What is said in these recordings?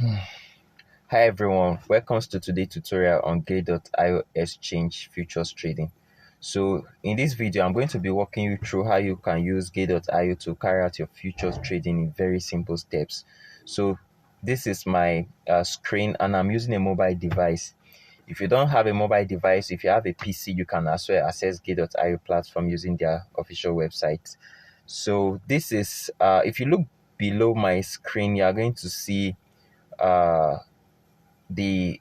Hi everyone, welcome to today's tutorial on Gate.io exchange futures trading. So in this video, I'm going to be walking you through how you can use Gate.io to carry out your futures trading in very simple steps. So this is my screen and I'm using a mobile device. If you don't have a mobile device, if you have a PC, you can as well access Gate.io platform using their official website. So this is, if you look below my screen, you are going to see uh the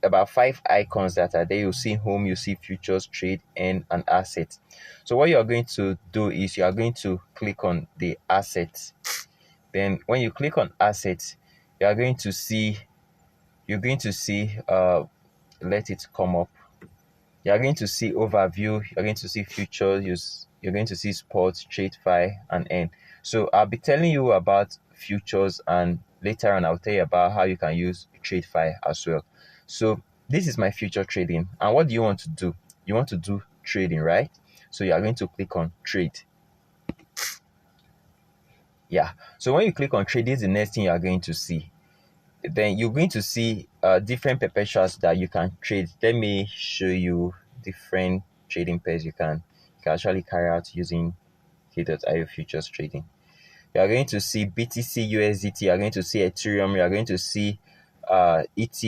about five icons that are there. You see home, you see futures, trade, and an asset. So what you are going to do is you are going to click on the assets. Then when you click on assets, you are going to see let it come up. You're going to see overview, you're going to see futures, you're going to see sports, TradFi, and N. So I'll be telling you about futures, and later on I'll tell you about how you can use TradFi as well. So this is my future trading. And what do you want to do? You want to do trading, right? So you are going to click on trade. Yeah. So when you click on trade, this is the next thing you are going to see. Then you're going to see different perpetuals that you can trade. Let me show you different trading pairs you can actually carry out using K.io futures trading. You are going to see BTC USDT, you are going to see Ethereum, you are going to see ETH,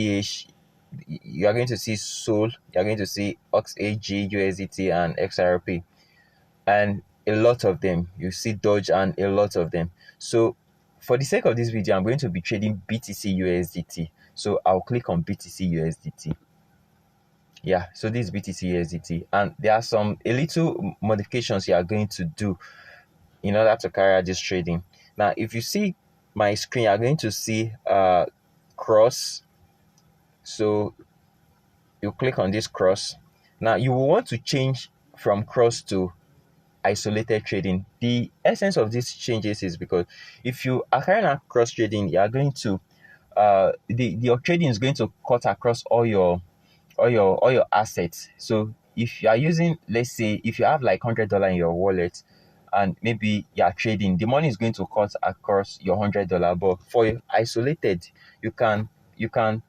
you are going to see Sol, you are going to see OXAG, USDT, and XRP, and a lot of them. You see Doge and a lot of them. So for the sake of this video, I'm going to be trading BTC USDT. So I'll click on BTC USDT. Yeah, so this is BTC USDT, and there are a little modifications you are going to do in order to carry out this trading. Now, if you see my screen, you're going to see cross. So you click on this cross. Now you will want to change from cross to isolated trading. The essence of these changes is because if you are carrying out cross trading, you are going to your trading is going to cut across all your assets. So if you are using, let's say, if you have like $100 in your wallet and maybe you are trading, the money is going to cut across your $100. But for isolated, you can you can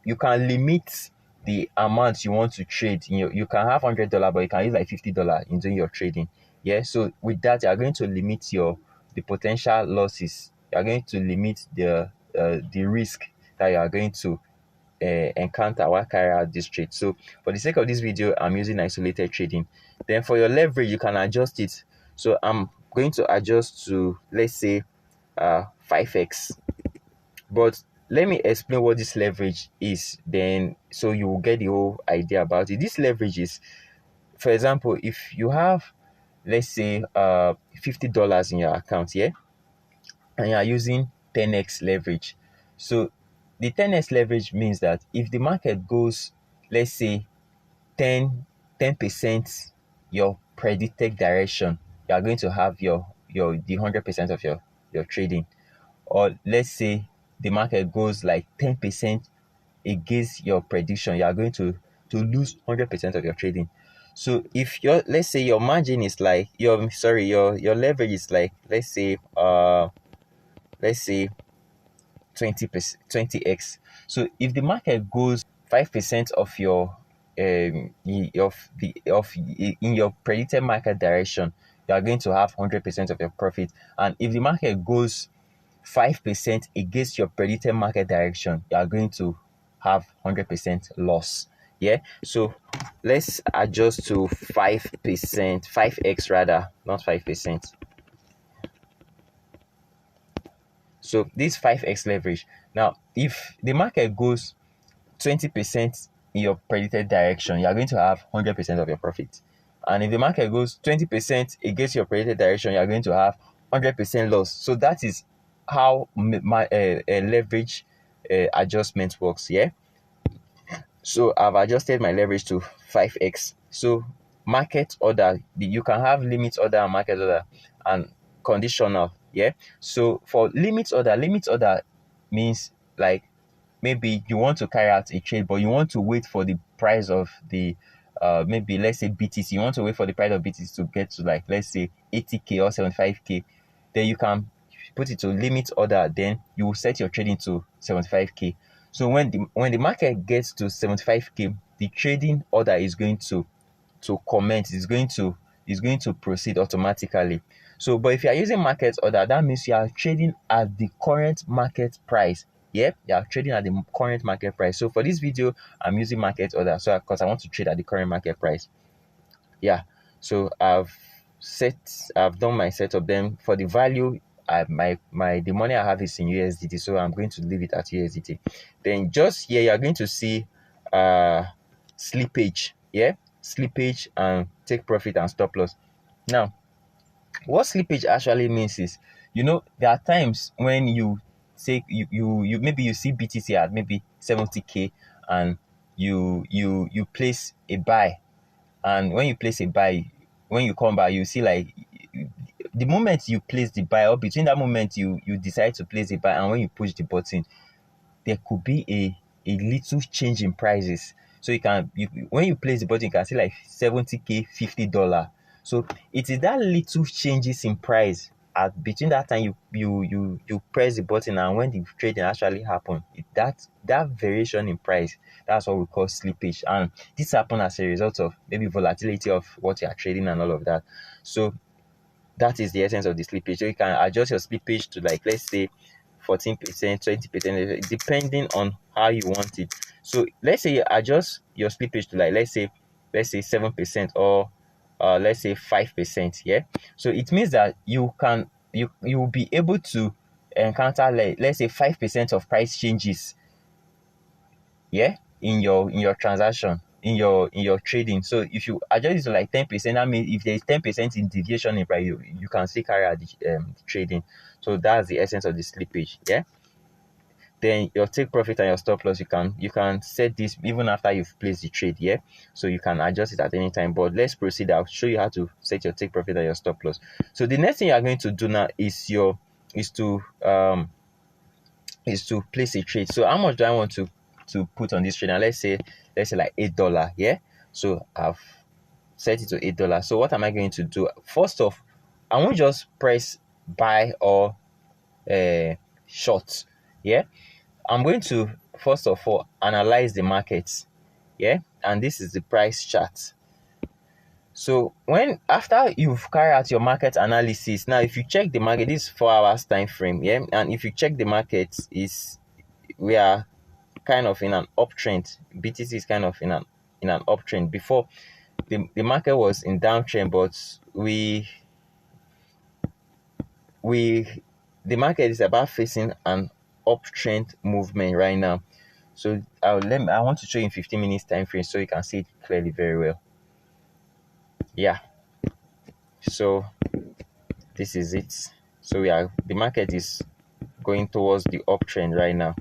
you can limit the amount you want to trade. You can have $100, but you can use like $50 in doing your trading. Yeah. So with that, you are going to limit the potential losses. You are going to limit the risk that you are going to encounter while carry out this trade. So for the sake of this video, I'm using isolated trading. Then for your leverage, you can adjust it. So I'm going to adjust to, let's say, 5x. But let me explain what this leverage is, then, so you will get the whole idea about it. This leverage is, for example, if you have, let's say, $50 in your account, yeah, and you are using 10x leverage. So the 10x leverage means that if the market goes, let's say, 10% your predicted direction, you are going to have the 100% of your trading. Or let's say the market goes like 10% against your prediction, you are going to lose 100% of your trading. So if your, let's say, your margin is like your leverage is like, let's say 20%, 20x. So if the market goes 5% of your in your predicted market direction, you are going to have 100% of your profit. And if the market goes 5% against your predicted market direction, you are going to have 100% loss. Yeah. So let's adjust to 5%, 5x rather, not 5%. So this 5x leverage. Now, if the market goes 20% in your predicted direction, you are going to have 100% of your profit. And if the market goes 20% against your predicted direction, you are going to have 100% loss. So that is how my leverage adjustment works. Yeah. So I've adjusted my leverage to 5x. So market order, you can have limit order and market order and conditional. Yeah. So for limit order means like maybe you want to carry out a trade, but you want to wait for the price of the maybe, let's say, BTC. You want to wait for the price of BTC to get to, like, let's say 80k or 75k. Then you can put it to limit order, then you will set your trading to 75k. So when the market gets to 75k, the trading order is going to commence. Is going to proceed automatically. So, but if you are using market order, that means you are trading at the current market price. Yep, you are trading at the current market price. So for this video, I'm using market order, so because I want to trade at the current market price. Yeah, so I've done my setup. Then for the value, the money I have is in USDT, so I'm going to leave it at USDT. Then just here you are going to see slippage. Yeah, slippage and take profit and stop loss. Now, what slippage actually means is, there are times when you take you maybe you see BTC at maybe 70k, and you place a buy, and when you place a buy, when you come back, you see like the moment you place the buy, or between that moment you decide to place a buy and when you push the button, there could be a little change in prices. So when you place the button, you can see like 70k, $50. So it is that little changes in price at between that time you press the button and when the trading actually happen. That variation in price, that's what we call slippage, and this happen as a result of maybe volatility of what you are trading and all of that. So that is the essence of the slippage. So you can adjust your slippage to, like, let's say 14%, 20%, depending on how you want it. So let's say you adjust your slippage to, like, let's say 7%, or let's say 5%. Yeah. So it means that you will be able to encounter, like, let's say 5% of price changes, yeah, in your transaction, in your trading. So if you adjust it to like 10%, that means if there is 10% in deviation in price, you can still carry out the trading. So that's the essence of the slippage. Yeah. Then your take profit and your stop loss, you can set this even after you've placed the trade. Yeah. So you can adjust it at any time. But let's proceed. I'll show you how to set your take profit and your stop loss. So the next thing you are going to do now is to place a trade. So how much do I want to put on this trade? Now let's say like $8. Yeah. So I've set it to $8. So what am I going to do? First off, I won't just press buy or short. Yeah. I'm going to first of all analyze the market. Yeah. And this is the price chart. So after you've carried out your market analysis, now if you check the market, this is 4 hours time frame. Yeah. And if you check the market, we are kind of in an uptrend. BTC is kind of in an uptrend. Before, the market was in downtrend, but the market is about facing an uptrend movement right now. So I want to show you in 15 minutes time frame so you can see it clearly very well. Yeah. So this is it. So the market is going towards the uptrend right now.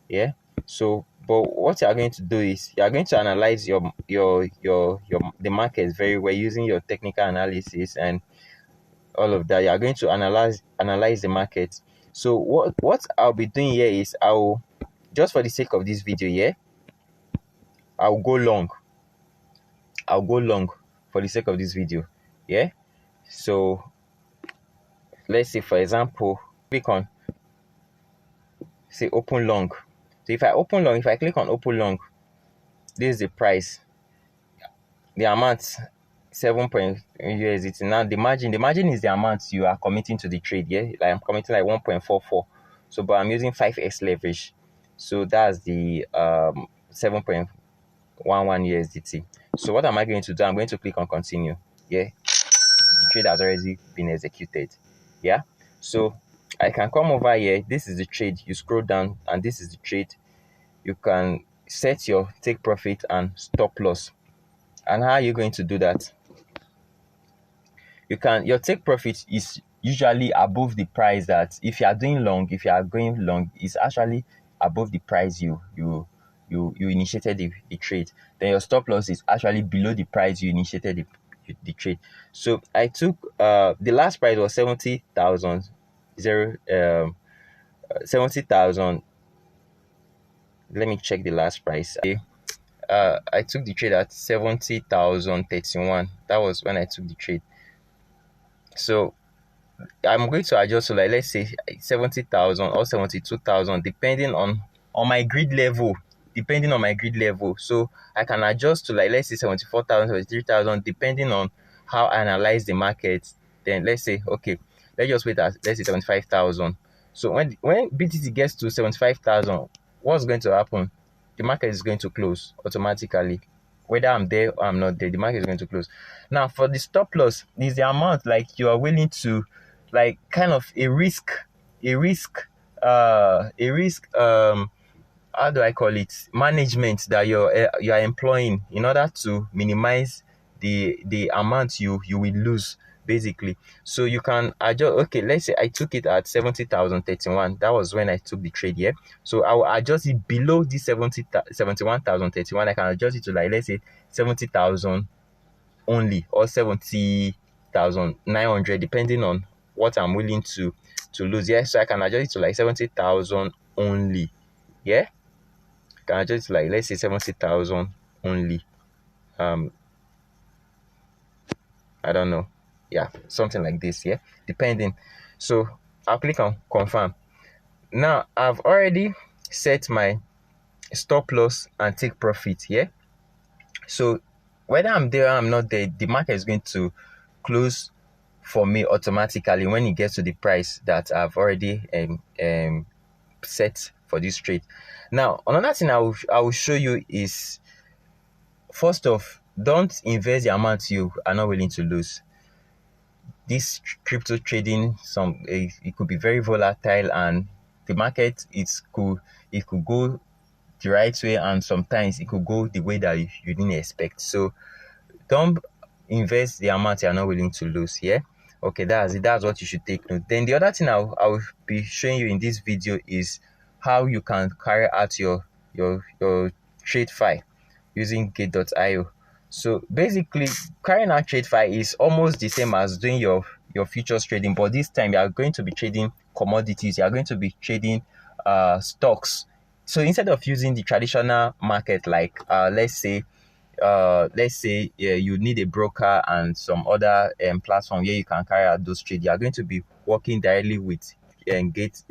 Yeah. So, but what you are going to do is you are going to analyze the market very well using your technical analysis and all of that. You are going to analyze the market. So what I'll be doing here is just for the sake of this video, yeah, I'll go long for the sake of this video. Yeah. So let's say, for example, click on, say, open long. So if I click on open long, this is the price, the amount, 7 point USDT. Now the margin is the amount you are committing to the trade. Yeah, like I'm committing like 1.44. So but I'm using 5x leverage, so that's the 7.11 USDT. So what am I going to do? I'm going to click on continue. Yeah, the trade has already been executed. Yeah. So I can come over here. This is the trade. You scroll down and this is the trade. You can set your take profit and stop loss. And how are you going to do that? Your take profit is usually above the price that, if you are going long, it's actually above the price you initiated the trade. Then your stop loss is actually below the price you initiated the trade. So I took the last price was 70,000. 70,000. Let me check the last price. I took the trade at 70,031. That was when I took the trade. So I'm going to adjust to, like, let's say 70,000 or 72,000, depending on my grid level. Depending on my grid level. So I can adjust to, like, let's say 74,000, 73,000, depending on how I analyze the market. Then let's say, okay, let's just wait at, let's say, 75,000. So when BTC gets to 75,000, what's going to happen? The market is going to close automatically. Whether I'm there or I'm not there, the market is going to close. Now, for the stop loss, is the amount, like, you are willing to, like, kind of a risk, a risk, how do I call it, management that you are employing in order to minimize the amount you will lose, basically. So you can adjust. Okay, let's say I took it at 70,031. That was when I took the trade here. So I will adjust it below the 71,031. I can adjust it to, like, let's say 70,000 only, or 70,900, depending on what I'm willing to lose. Yeah, so I can adjust it to, like, 70,000 only. Yeah, can adjust it to, like, let's say 70,000 only. I don't know. Yeah, something like this. Yeah, depending. So I'll click on confirm. Now I've already set my stop loss and take profit. Yeah. So whether I'm there or I'm not there, the market is going to close for me automatically when it gets to the price that I've already set for this trade. Now, another thing I will show you is, first off, don't invest the amount you are not willing to lose. This crypto trading, it could be very volatile, and the market, it could go the right way, and sometimes it could go the way that you didn't expect. So don't invest the amount you are not willing to lose. Yeah, okay, that's it. That's what you should take note. Then the other thing I will be showing you in this video is how you can carry out your TradFi using Gate.io. So basically, carrying out TradFi is almost the same as doing your futures trading, but this time you are going to be trading commodities. You are going to be trading stocks. So instead of using the traditional market, like, let's say, yeah, you need a broker and some other platform where you can carry out those trades, you are going to be working directly with Gate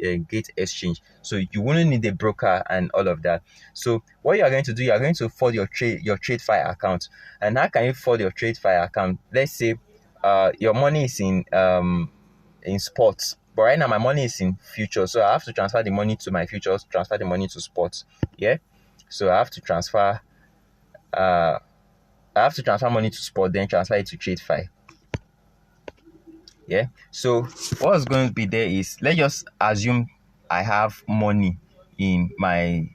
Exchange. So you wouldn't need a broker and all of that. So what you are going to do, you are going to forward your TradFi account. And how can you forward your TradFi account? Let's say your money is in sports, but right now my money is in futures, so I have to transfer the money to my futures, transfer the money to sports. Yeah, so I have to transfer money to sport, then transfer it to TradFi. Yeah, so what's going to be there is, let's just assume I have money in my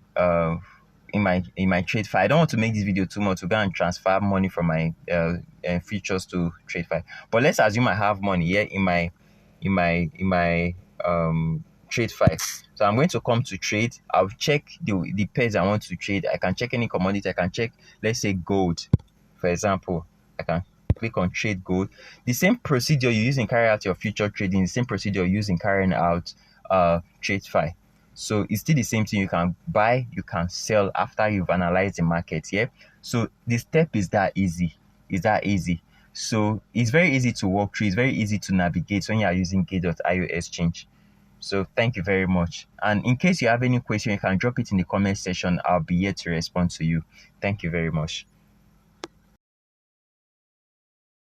TradFi. I don't want to make this video too much to go and transfer money from my futures to TradFi, but let's assume I have money here in my TradFi. So I'm going to come to trade. I'll check the pairs I want to trade. I can check any commodity. I can check, let's say, gold, for example. I can click on trade gold. The same procedure you use in carrying out your future trading, the same procedure you use in carrying out TradFi. So it's still the same thing. You can buy, you can sell after you've analyzed the market. Yeah. So the step is that easy. So it's very easy to walk through. It's very easy to navigate when you are using Gate.io exchange. So thank you very much. And in case you have any question, you can drop it in the comment section. I'll be here to respond to you. Thank you very much.